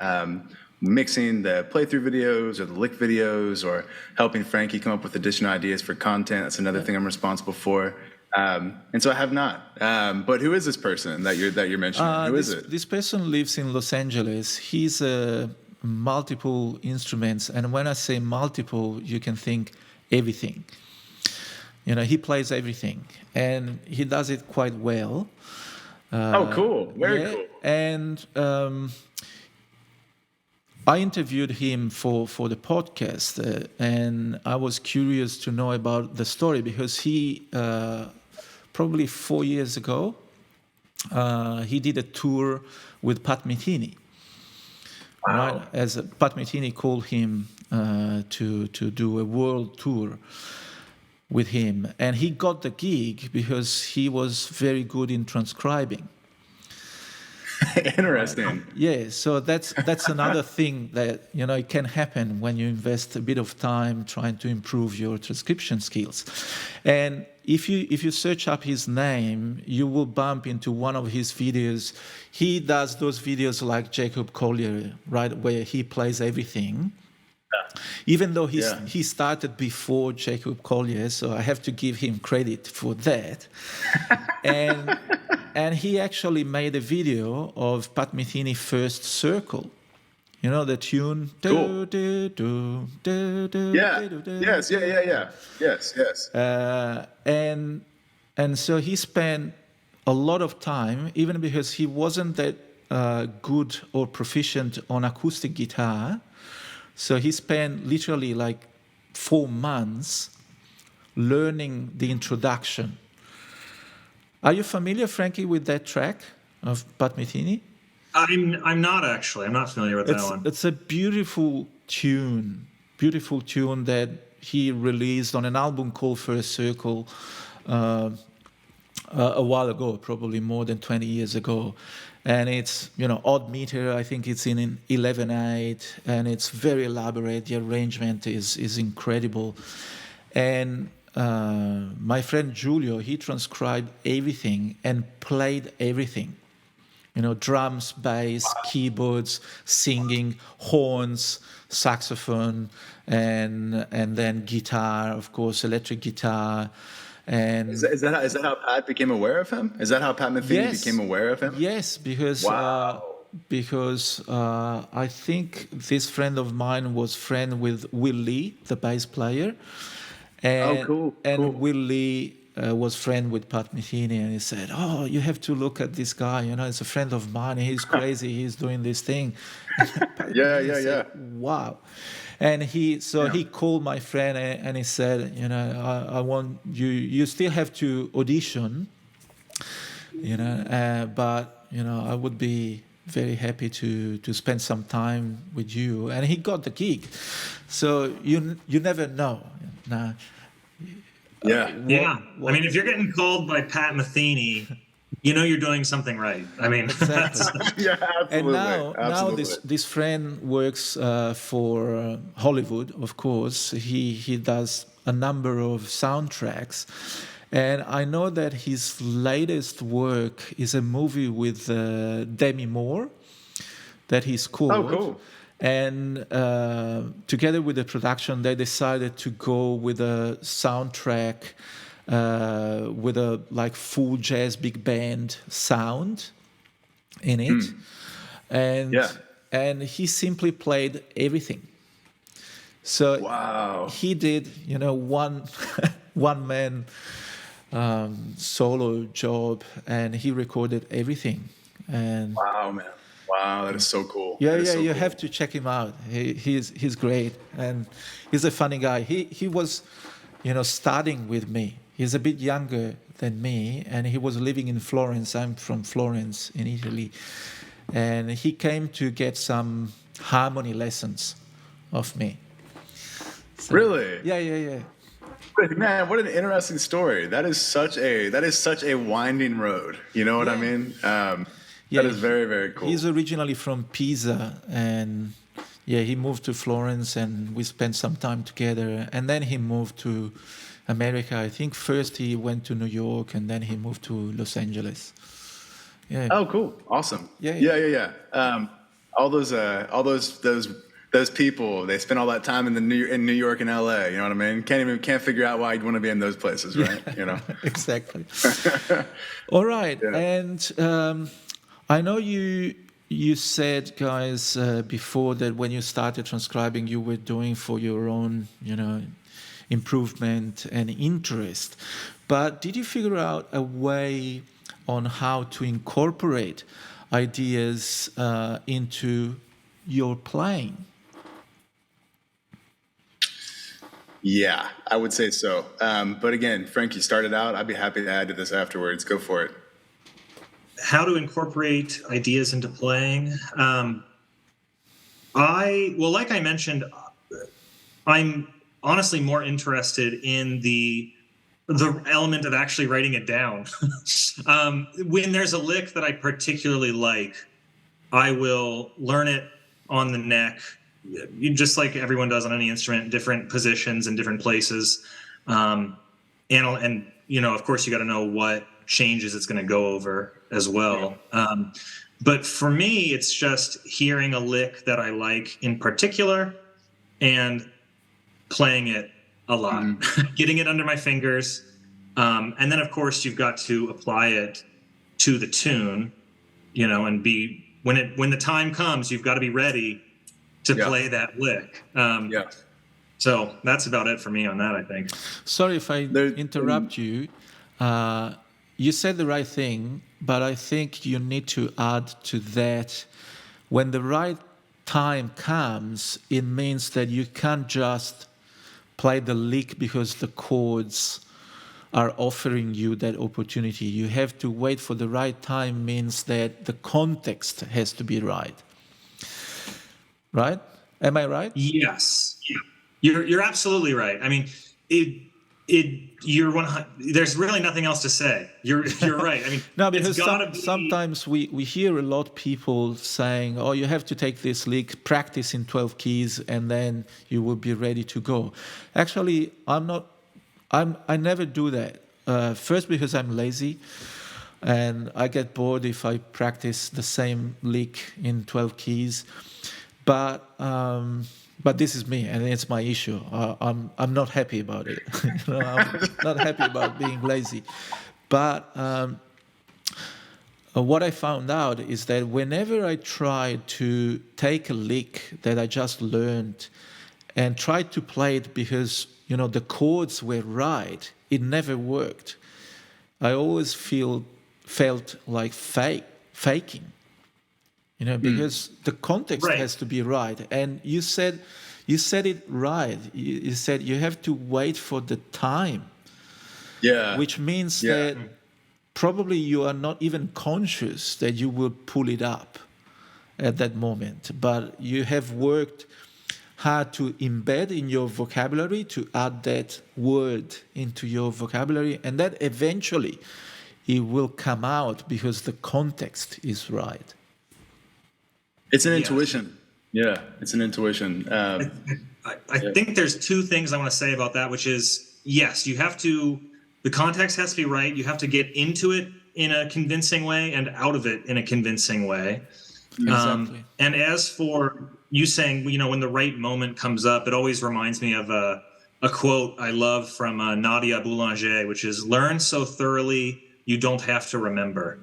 mixing the playthrough videos or the lick videos, or helping Frankie come up with additional ideas for content. That's another thing I'm responsible for. And so I have not. But who is this person that you're mentioning? Who is it? This person lives in Los Angeles. He's multiple instruments, and when I say multiple, you can think everything. He plays everything, and he does it quite well. Cool. Very cool. And I interviewed him for the podcast, and I was curious to know about the story because he, probably 4 years ago, he did a tour with Pat Metheny. Wow. Right? As Pat Metheny called him to do a world tour with him. And he got the gig because he was very good in transcribing. Interesting. Yeah, so that's another thing that it can happen when you invest a bit of time trying to improve your transcription skills. And if you search up his name, you will bump into one of his videos. He does those videos like Jacob Collier, right, where he plays everything. Even though he started before Jacob Collier, so I have to give him credit for that. And he actually made a video of Pat Metheny's First Circle. The tune. Cool. Yes. And so he spent a lot of time, even because he wasn't that good or proficient on acoustic guitar. So he spent literally like 4 months learning the introduction. Are you familiar, Frankie, with that track of Pat Metheny? I'm not actually. I'm not familiar with that one. It's a beautiful tune that he released on an album called First Circle a while ago, probably more than 20 years ago. And it's, odd meter. I think it's in 11/8, and it's very elaborate. The arrangement is incredible. And my friend Giulio, he transcribed everything and played everything. Drums, bass, keyboards, singing, horns, saxophone, and then guitar, of course, electric guitar. And is that how Pat became aware of him? Is that how Pat Metheny became aware of him? Yes, because I think this friend of mine was friend with Will Lee, the bass player. And, cool. Willie was friend with Pat Metheny, and he said, "Oh, you have to look at this guy. It's a friend of mine. He's crazy. He's doing this thing." Yeah. Wow. And he called my friend and he said, I want you. You still have to audition. But I would be very happy to spend some time with you. And he got the gig. So you never know. Now, Yeah. I mean, if you're getting called by Pat Metheny, you're doing something right. I mean, exactly. Yeah, absolutely. And now this friend works for Hollywood, of course. He does a number of soundtracks. And I know that his latest work is a movie with Demi Moore that he scored. Oh, cool. And together with the production, they decided to go with a soundtrack with a full jazz big band sound in it. And he simply played everything. So wow. He did, one man solo job, and he recorded everything. And wow, man. Wow, that is so cool. Yeah, you have to check him out. He's great, and he's a funny guy. He was, studying with me. He's a bit younger than me, and he was living in Florence. I'm from Florence in Italy, and he came to get some harmony lessons of me. So, really? Yeah. Man, what an interesting story. That is such a winding road. You know what I mean? That is very, very cool. He's originally from Pisa, and he moved to Florence, and we spent some time together. And then he moved to America. I think first he went to New York, and then he moved to Los Angeles. Yeah. Oh, cool! Awesome. Yeah. All those people, they spend all that time in New York and LA. You know what I mean? Can't figure out why you'd want to be in those places, right? Exactly. All right, and. I know you said, guys, before that when you started transcribing, you were doing for your own, improvement and interest. But did you figure out a way on how to incorporate ideas into your playing? Yeah, I would say so. But again, Frank, you started out. I'd be happy to add to this afterwards. Go for it. How to incorporate ideas into playing. Like I mentioned, I'm honestly more interested in the element of actually writing it down. When there's a lick that I particularly like, I will learn it on the neck, just like everyone does on any instrument, different positions and different places. And of course, you got to know what changes it's going to go over as well. But for me, it's just hearing a lick that I like in particular and playing it a lot, getting it under my fingers. And then, of course, you've got to apply it to the tune, and when the time comes, you've got to be ready to play that lick. So that's about it for me on that, I think. Sorry if I interrupt you. You said the right thing, but I think you need to add to that, when the right time comes, it means that you can't just play the lick because the chords are offering you that opportunity. You have to wait for the right time, means that the context has to be right. Right? Am I right? Yes. You're absolutely right. I mean, there's really nothing else to say. You're right. I mean, no, because sometimes we hear a lot of people saying, "Oh, you have to take this lick, practice in 12 keys, and then you will be ready to go." Actually, I never do that. First, because I'm lazy, and I get bored if I practice the same lick in 12 keys. But this is me, and it's my issue. I'm not happy about it. I'm not happy about being lazy. But what I found out is that whenever I try to take a lick that I just learned and try to play it, because the chords were right, it never worked. I always felt like faking, because the context has to be right. And you said it right. You said you have to wait for the time. Yeah. Which means that probably you are not even conscious that you will pull it up at that moment, but you have worked hard to embed in your vocabulary, to add that word into your vocabulary, and that eventually it will come out because the context is right. It's an intuition. Yeah, it's an intuition. I think there's two things I want to say about that, which is, yes, the context has to be right. You have to get into it in a convincing way and out of it in a convincing way. Exactly. And as for you saying, when the right moment comes up, it always reminds me of a quote I love from Nadia Boulanger, which is, "Learn so thoroughly you don't have to remember."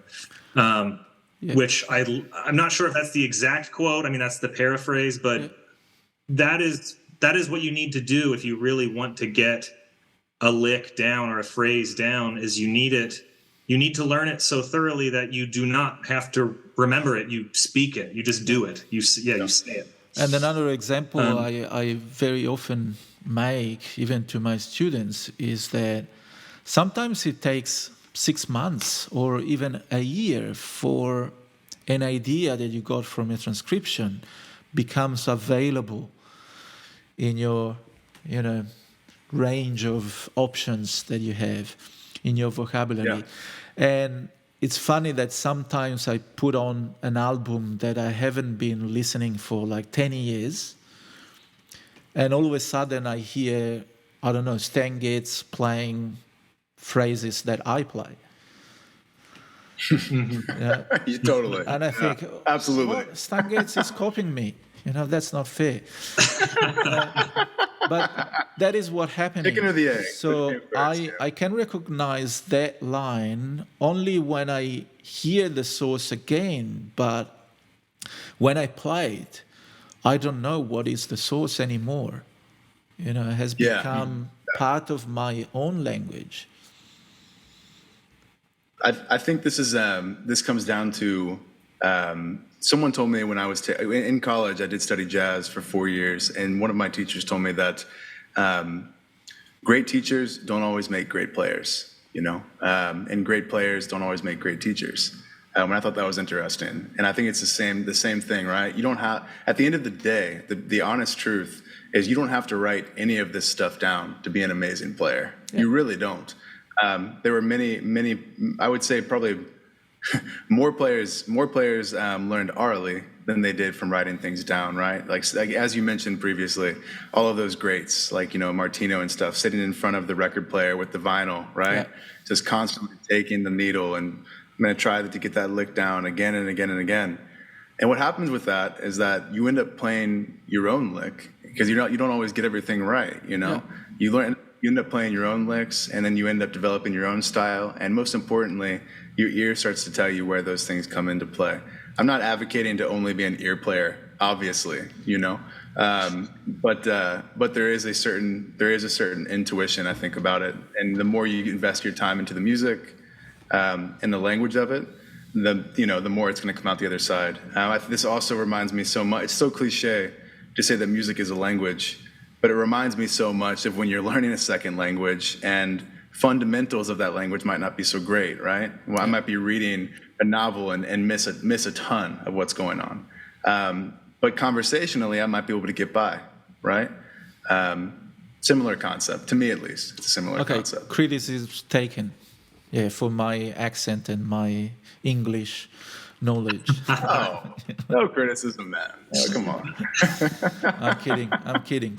Which I'm not sure if that's the exact quote. I mean, that's the paraphrase, but that is what you need to do if you really want to get a lick down or a phrase down. Is you need to learn it so thoroughly that you do not have to remember it. You speak it. You just do it. You say it. And another example I very often make, even to my students, is that sometimes it takes 6 months or even a year for an idea that you got from a transcription becomes available in your, range of options that you have in your vocabulary. And it's funny that sometimes I put on an album that I haven't been listening for like 10 years, and all of a sudden I hear, I don't know, Stan Getz playing phrases that I play. Totally. And I think, absolutely. Stan Getz is copying me. That's not fair. But that is what happened. Chicken or the egg? So I can recognize that line only when I hear the source again. But when I play it, I don't know what is the source anymore. It has become part of my own language. I think this comes down to someone told me when I was in college. I did study jazz for 4 years, and one of my teachers told me that great teachers don't always make great players, and great players don't always make great teachers. And I thought that was interesting, and I think it's the same thing, right? You don't have, at the end of the day, the honest truth is you don't have to write any of this stuff down to be an amazing player. Yeah. You really don't. There were many, I would say probably more players learned orally than they did from writing things down, right? Like as you mentioned previously, all of those greats, like, Martino and stuff, sitting in front of the record player with the vinyl, right? Yeah. Just constantly taking the needle and I'm going to try to get that lick down again and again and again. And what happens with that is that you end up playing your own lick because you don't always get everything right, Yeah. You end up playing your own licks, and then you end up developing your own style. And most importantly, your ear starts to tell you where those things come into play. I'm not advocating to only be an ear player, obviously, but there is a certain intuition, I think, about it. And the more you invest your time into the music and the language of it, the more it's going to come out the other side. This also reminds me so much. It's so cliche to say that music is a language. But it reminds me so much of when you're learning a second language and fundamentals of that language might not be so great, right? Well, I might be reading a novel and miss a ton of what's going on. But conversationally, I might be able to get by, right? Similar concept, to me at least. It's a similar concept. Criticism taken, for my accent and my English knowledge. Oh, no criticism, man. Oh, come on. I'm kidding.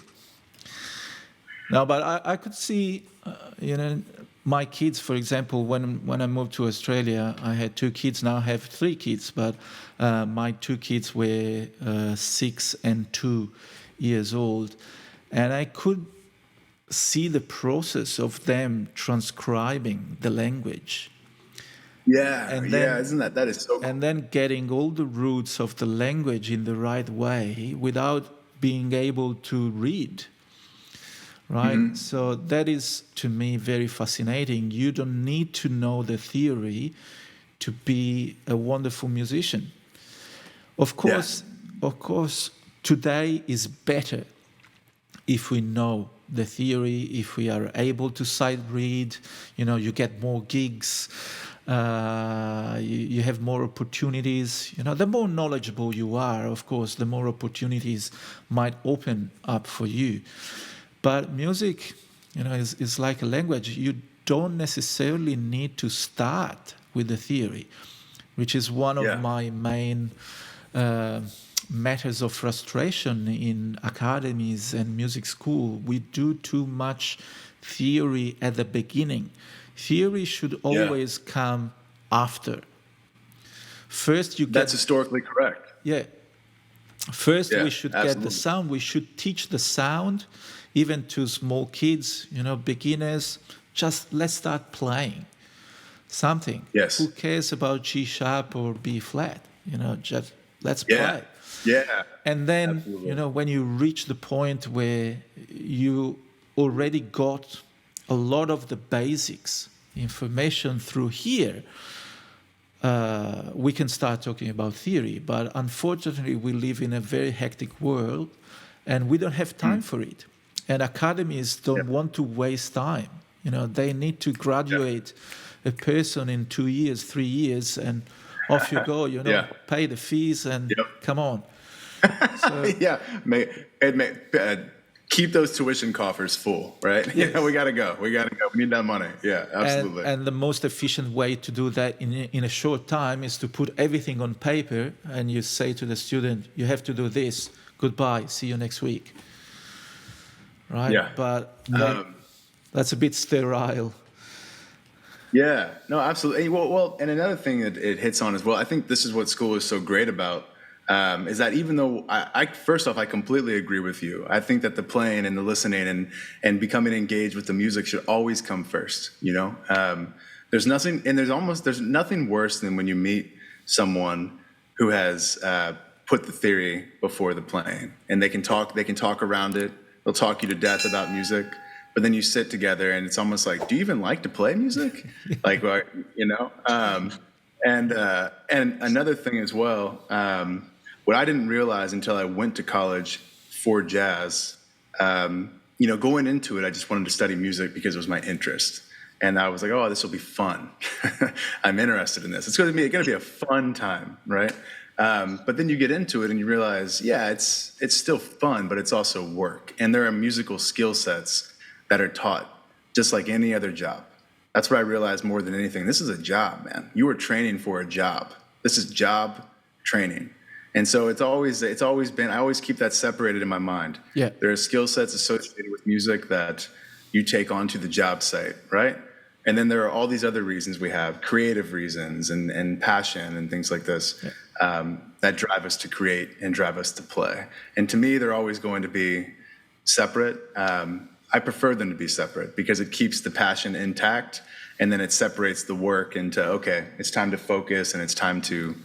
No, but I could see, my kids, for example, when I moved to Australia, I had 2 kids. Now I have 3 kids, but my 2 kids were 6 and 2 years old. And I could see the process of them transcribing the language. Yeah, and then, isn't that is so cool. And then getting all the roots of the language in the right way without being able to read. right? Mm-hmm. So that is, to me, very fascinating. You don't need to know the theory to be a wonderful musician. Of course, today is better if we know the theory, if we are able to sight read. You get more gigs, you have more opportunities. The more knowledgeable you are, of course, the more opportunities might open up for you. But music, is like a language. You don't necessarily need to start with the theory, which is one of my main matters of frustration in academies and music school. We do too much theory at the beginning. Theory should always come after. First, That's historically correct. Yeah. First, we should absolutely. get the sound. We should teach the sound, even to small kids, beginners. Just let's start playing something. Yes. Who cares about G sharp or B flat? Just let's play. Yeah. And then, absolutely. when you reach the point where you already got a lot of the basics information through here, we can start talking about theory. But unfortunately, we live in a very hectic world, and we don't have time for it. And academies don't want to waste time. They need to graduate a person in 2 years, 3 years, and off you go. Pay the fees and come on. So, keep those tuition coffers full, right? Yes. We gotta go. We need that money. Yeah, absolutely. And the most efficient way to do that in a short time is to put everything on paper, and you say to the student, you have to do this. Goodbye. See you next week. Right? Yeah. But that's a bit sterile. Yeah, no, absolutely. Well, and another thing that it hits on as well, I think this is what school is so great about, is that even though first off, I completely agree with you. I think that the playing and the listening and becoming engaged with the music should always come first. There's nothing worse than when you meet someone who has put the theory before the playing, and they can talk around it. They'll talk you to death about music. But then you sit together and it's almost like, do you even like to play music? And another thing as well, what I didn't realize until I went to college for jazz, going into it, I just wanted to study music because it was my interest. And I was like, oh, this will be fun. I'm interested in this. It's going to be a fun time, right? But then you get into it and you realize, it's still fun, but it's also work. And there are musical skill sets that are taught just like any other job. That's what I realized more than anything. This is a job, man. You are training for a job. This is job training. And so it's always been, I always keep that separated in my mind. Yeah. There are skill sets associated with music that you take onto the job site, right? And then there are all these other reasons we have, creative reasons and passion and things like this, that drive us to create and drive us to play. And to me, they're always going to be separate. I prefer them to be separate because it keeps the passion intact, and then it separates the work into, okay, it's time to focus and it's time to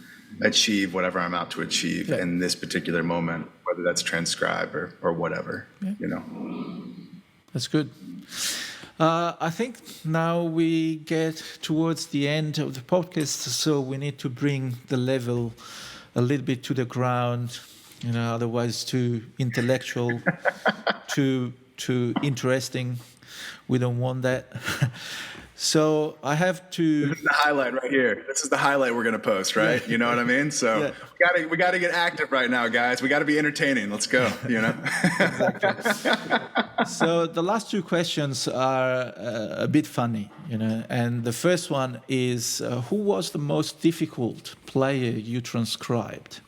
achieve whatever I'm out to achieve in this particular moment, whether that's transcribe or whatever, That's good. I think now we get towards the end of the podcast, so we need to bring the level a little bit to the ground, otherwise too intellectual, too interesting. We don't want that. So I have to. This is the highlight right here. This is the highlight we're going to post, right? You know what I mean? So we got to get active right now, guys. We got to be entertaining. Let's go. Exactly. So the last two questions are a bit funny, And the first one is, who was the most difficult player you transcribed?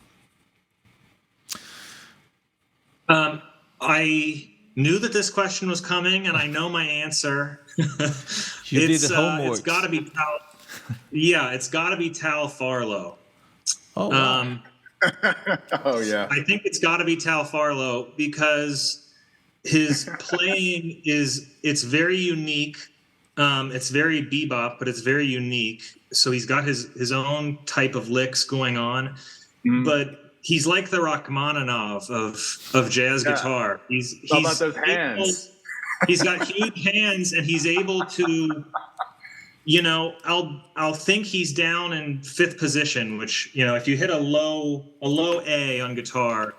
I knew that this question was coming, and I know my answer. You did the homework. It's got to be Tal. Yeah, it's got to be Tal Farlow. Oh, wow. Oh yeah. I think it's got to be Tal Farlow because his playing it's very unique. It's very bebop, but it's very unique. So he's got his own type of licks going on, but he's like the Rachmaninoff of jazz guitar. He's about those hands. He's got huge hands, and he's able to, I'll think he's down in fifth position, which, if you hit a low A on guitar,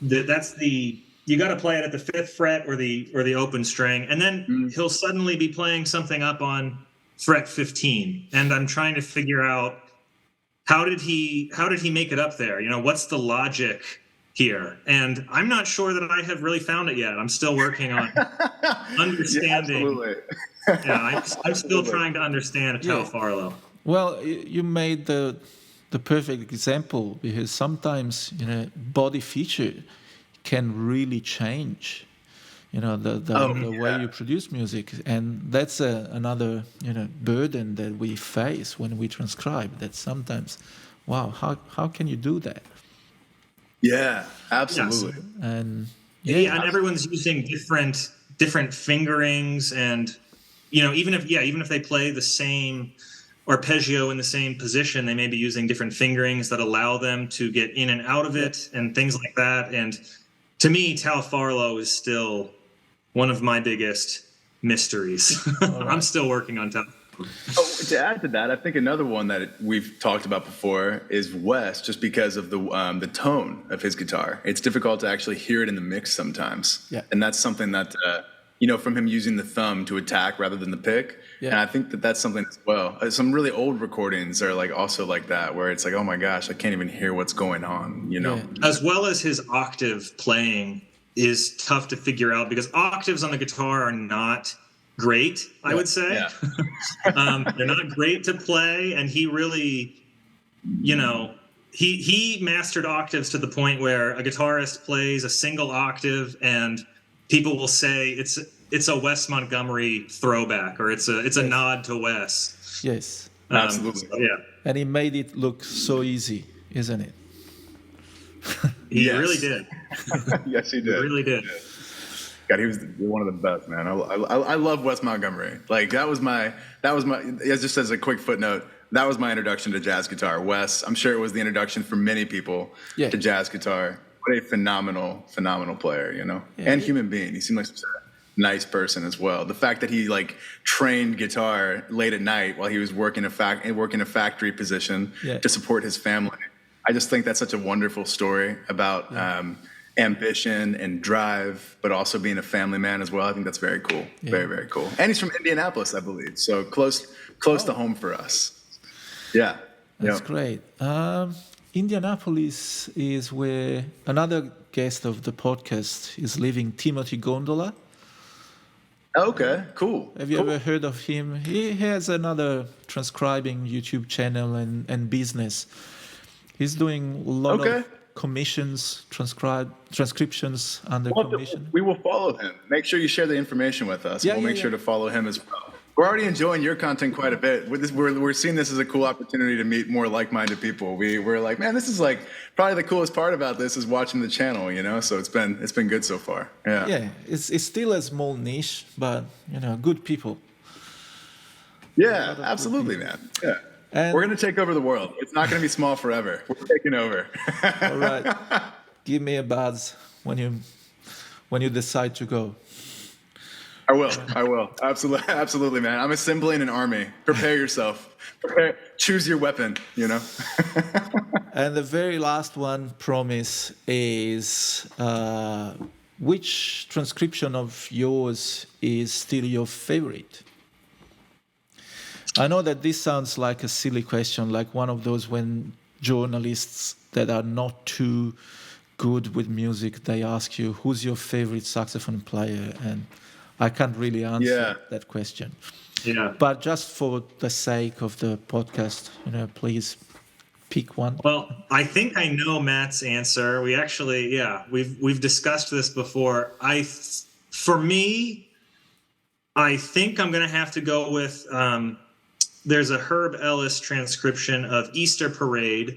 you got to play it at the fifth fret or the open string, and then he'll suddenly be playing something up on fret 15, and I'm trying to figure out how did he make it up there? What's the logic here? And I'm not sure that I have really found it yet. I'm still working on understanding. I'm still trying to understand Tal Farlow. Well, you made the perfect example, because sometimes body feature can really change the way you produce music, and that's another burden that we face when we transcribe, that sometimes, wow, how can you do that? Yeah, absolutely. Yes. And and everyone's using different fingerings, and even if they play the same arpeggio in the same position, they may be using different fingerings that allow them to get in and out of it and things like that. And to me, Tal Farlow is still one of my biggest mysteries. Right. I'm still working on Tal. To add to that, I think another one that we've talked about before is Wes, just because of the tone of his guitar. It's difficult to actually hear it in the mix sometimes. Yeah. And that's something that, from him using the thumb to attack rather than the pick. Yeah. And I think that's something as well. Some really old recordings are also like that, where it's like, oh my gosh, I can't even hear what's going on, Yeah. As well as his octave playing is tough to figure out, because octaves on the guitar are not great, I would say. Yeah. They're not great to play, and he really, he mastered octaves to the point where a guitarist plays a single octave and people will say it's a Wes Montgomery throwback, or it's a nod to Wes. Yes, absolutely. So, yeah, and he made it look so easy, isn't it? He really did. Yes, he did. He really did. God, he was one of the best, man. I love Wes Montgomery. That was my just as a quick footnote, that was my introduction to jazz guitar. Wes, I'm sure it was the introduction for many people to jazz guitar. What a phenomenal player, and human being. He seemed like such a nice person as well. The fact that he trained guitar late at night while he was working a factory position to support his family. I just think that's such a wonderful story about ambition and drive, but also being a family man as well. I think that's very cool. Yeah. Very, very cool. And he's from Indianapolis, I believe. So close to home for us. Yeah. That's great. Indianapolis is where another guest of the podcast is living, Timothy Gondola. Okay, cool. Have you ever heard of him? He has another transcribing YouTube channel and business. He's doing a lot of commissions, transcriptions under commission. We will follow him. Make sure you share the information with us. We'll make sure to follow him as well. We're already enjoying your content quite a bit. We're seeing this as a cool opportunity to meet more like-minded people. We're like, man, this is probably the coolest part about this is watching the channel, So it's been good so far. Yeah. Yeah, it's still a small niche, but good people. Yeah, absolutely, man. Yeah. And we're going to take over the world. It's not going to be small forever. We're taking over. All right. Give me a buzz when you decide to go. I will. Absolutely, man. I'm assembling an army. Prepare yourself. Choose your weapon, And the very last one, promise, is which transcription of yours is still your favorite? I know that this sounds like a silly question, like one of those when journalists that are not too good with music, they ask you, who's your favorite saxophone player? And I can't really answer that question. Yeah. But just for the sake of the podcast, please pick one. Well, I think I know Matt's answer. We actually, we've discussed this before. For me, I think I'm going to have to go with... there's a Herb Ellis transcription of Easter Parade.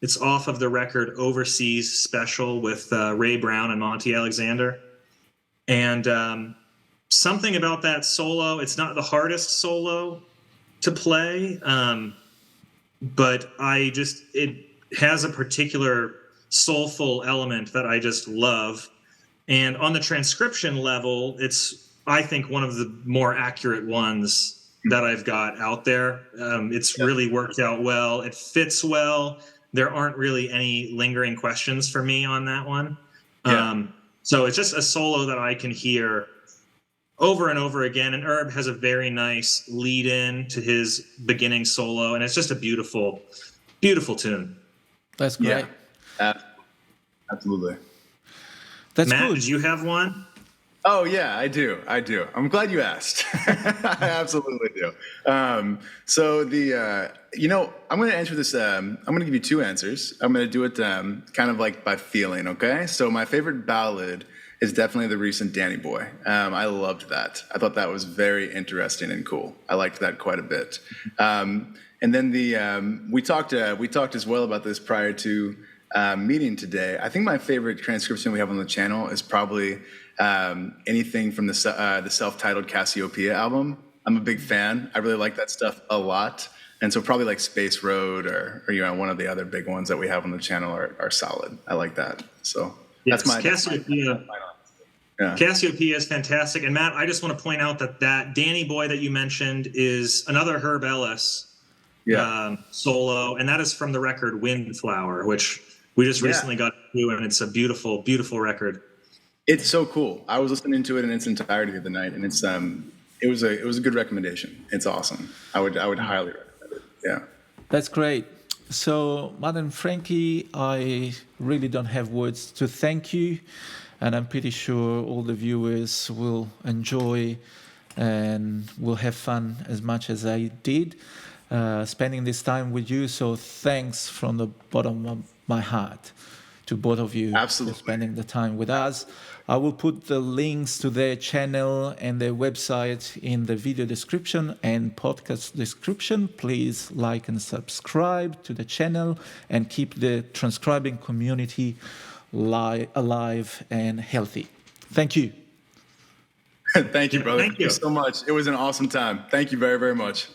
It's off of the record Overseas Special with Ray Brown and Monty Alexander. And something about that solo, it's not the hardest solo to play, but it has a particular soulful element that I just love. And on the transcription level, it's I think, one of the more accurate ones that I've got out there. It's really worked out well. It fits well. There aren't really any lingering questions for me on that one. So it's just a solo that I can hear over and over again. And Herb has a very nice lead in to his beginning solo. And it's just a beautiful, beautiful tune. That's great. Yeah, absolutely. That's Matt, good. did you have one? Oh yeah, I do. I'm glad you asked. I absolutely do. So I'm going to answer this. I'm going to give you two answers. I'm going to do it kind of like by feeling. Okay. So my favorite ballad is definitely the recent Danny Boy. I loved that. I thought that was very interesting and cool. I liked that quite a bit. And then we talked as well about this prior to meeting today. I think my favorite transcription we have on the channel is probably anything from the self-titled Cassiopeia album. I'm a big fan. I really like that stuff a lot. And so probably like Space Road or one of the other big ones that we have on the channel are solid. I like that. So yes, that's my Cassiopeia. Cassiopeia is fantastic. And Matt, I just want to point out that Danny Boy that you mentioned is another Herb Ellis solo, and that is from the record Windflower, which we just recently got to, and it's a beautiful, beautiful record. It's so cool. I was listening to it in its entirety the other night, and it was a good recommendation. It's awesome. I would highly recommend it. Yeah. That's great. So, Matt and Frankie, I really don't have words to thank you, and I'm pretty sure all the viewers will enjoy and will have fun as much as I did spending this time with you. So thanks from the bottom of my heart to both of you for spending the time with us. I will put the links to their channel and their website in the video description and podcast description. Please like and subscribe to the channel and keep the transcribing community alive and healthy. Thank you. Thank you, brother. Thank you so much. It was an awesome time. Thank you very, very much.